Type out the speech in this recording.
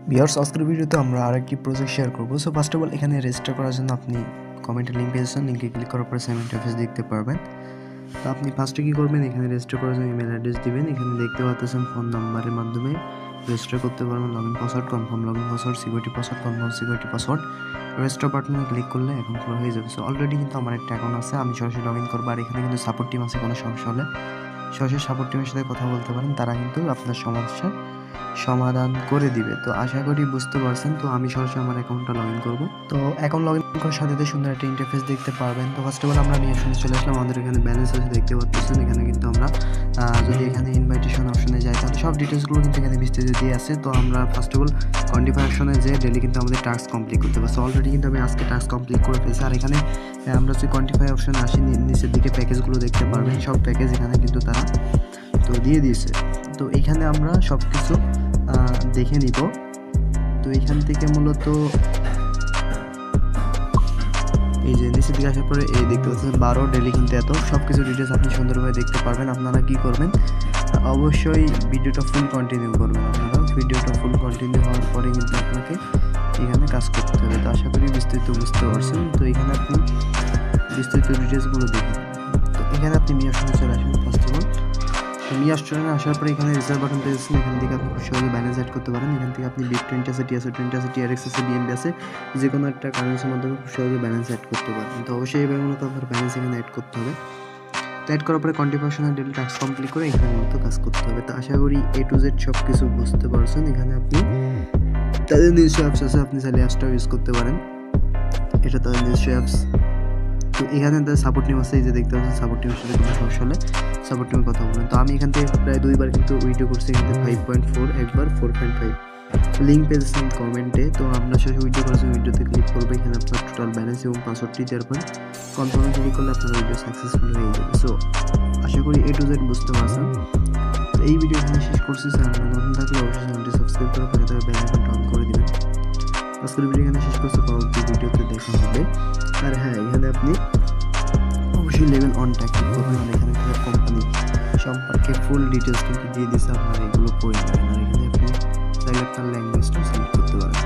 Viewers, আজকের ভিডিওতে আমরা আরেকটি প্রজেক্ট শেয়ার করব। সো ফার্স্ট অফ অল এখানে রেজিস্টার করার জন্য আপনি কমেন্টে লিংক পেয়েছেন, লিংকে ক্লিক করার পরে সেম ইন্টারফেস দেখতে পারবেন। তো আপনি ফার্স্টে কী করবেন, এখানে রেজিস্টার করার জন্য ইমেল অ্যাড্রেস দিবেন। এখানে দেখতে পাচ্ছেন ফোন নাম্বারের মাধ্যমে রেজিস্টার করতে পারবেন। Login password, confirm login password, security password, confirm security password. Register বাটনে ক্লিক করলে এখন ফ্লো হয়ে যাবে। সো অলরেডি কিন্তু আমার একটা অ্যাকাউন্ট আছে, আমি সরাসরি লগইন করবো। আর এখানে কিন্তু সাপোর্ট টিম আছে, কোনো সমস্যা হলে সরাসরি সাপোর্ট টিমের সাথে কথা বলতে পারেন, তারা কিন্তু আপনার সমস্যার সমাধান করে দিবে। তো আশা করি বুঝতে পারছেন। তো আমি সরাসরি আমার অ্যাকাউন্টটা লগ ইন করবো। তো অ্যাকাউন্ট লগ ইন করার সাথে সাথে সুন্দর একটা ইন্টারফেস দেখতে পারবেন। তো ফার্স্ট অফ অল আমরা নিয়ে চলে আসলাম। আমাদের এখানে ব্যালেন্স আছে দেখতে পাচ্ছেন। এখানে কিন্তু আমরা যদি এখানে ইনভাইটেশন অপশনে যাই তাহলে সব ডিটেলসগুলো কিন্তু এখানে বিস্তারিত দিয়ে আছে। তো আমরা ফার্স্ট অফ অল কোয়ান্টিফাই অপশনে যে ডেলি কিন্তু আমাদের টাস্ক কমপ্লিট করতে পারছি। অলরেডি কিন্তু আমি আজকে টাস্ক কমপ্লিট করে ফেলছি। আর এখানে আমরা যদি কোয়ান্টিফাই অপশনে আসি, নিচের দিকে প্যাকেজগুলো দেখতে পারবেন। সব প্যাকেজ এখানে কিন্তু তারা তো দিয়ে দিয়েছে। তো এখানে আমরা সব কিছু দেখে নিব। তো এখান থেকে মূলত এই যে নিচের দিকে আসার পরে এই দেখতে পাচ্ছেন 12 ডেলি কিন্তু এত সব কিছু ডিটেলস আপনি সুন্দরভাবে দেখতে পারবেন। আপনারা কি করবেন, অবশ্যই ভিডিওটা ফুল কন্টিনিউ করবেন। আপনারা ভিডিওটা ফুল কন্টিনিউ হওয়ার পরে কিন্তু আপনাকে এখানে কাজ করতে হবে। তো আশা করি বিস্তারিত বুঝতে পারছেন। তো এখানে আপনি বিস্তারিত ডিটেলসগুলো দেখুন। তো এখানে আপনি মি অপশনে চলে আসবেন। ফার্স্ট অফ অল মি অপশনে আসার পরে এখানে রিজার্ভ বাটন পেয়েছেন। এখান থেকে আপনি খুব সহজে ব্যালেন্স অ্যাড করতে পারেন। এখান থেকে আপনি বিট 20 আছে, TS20 আছে, TRX আছে, BNB আছে, যে কোনো একটা কারেন্সির মাধ্যমে খুব সহজে ব্যালেন্স অ্যাড করতে পারেন। তো অবশ্যই এবার মূলত আপনার ব্যালেন্স এখানে অ্যাড করতে হবে। তো অ্যাড করার পরে কন্ট্রিবিউশনের ডেলি টাস্ক কমপ্লিট করে এখানে মতো কাজ করতে হবে। তো আশা করি A to Z সব কিছু বুঝতে পারছেন। এখানে আপনি তাদের নিজস্ব অ্যাপস আছে, আপনি চাইলে অ্যাপসটাও ইউজ করতে পারেন। এটা তাদের নিজস্ব অ্যাপস। তো এখানে তাদের সাপোর্ট টিম আছে, এই যে দেখতে পাচ্ছেন সাপোর্ট টিমের সাথে কোনো সমস্যা হলে সাপোর্ট টিমের কথা বলবেন। তো আমি এখান থেকে প্রায় 2বার কিন্তু উইডিও করছি। এখান থেকে 5.4, একবার 4.5 লিঙ্ক পেয়েছেন কমেন্টে। তো আমরা সরাসরি উইডিও করেছি, উইডিওতে ক্লিক করবো। এখানে আপনার টোটাল ব্যালেন্স এবং পাসওয়ার্ডটি দেওয়ার পর কনফার্মে ক্লিক করলে আপনার উইডিও সাকসেসফুল হয়ে যাবে। সো আশা করি A to Z বুঝতে পারছেন। তো এই ভিডিও এখানে শেষ করছি। চ্যানেলটা নতুন থাকলে অবশ্যই চ্যানেলটি সাবস্ক্রাইব করে পাশে থাকা বেল আইকনটা অন করে দিবেন। আজকের ভিডিও এখানে শেষ করছি, পরবর্তী ভিডিওতে দেখা হবে। আর হ্যাঁ, এখানে আপনি অবশ্যই লেভেল অনটা ক্লিক করবেন। আর এখানে কোম্পানি সম্পর্কে ফুল ডিটেলস কিন্তু দিয়ে দিচ্ছে, আপনারা এগুলো পড়ে নেবেন। আর এখানে আপনি চাইলে আপনার ল্যাঙ্গুয়েজটা সিলেক্ট করতে পারেন।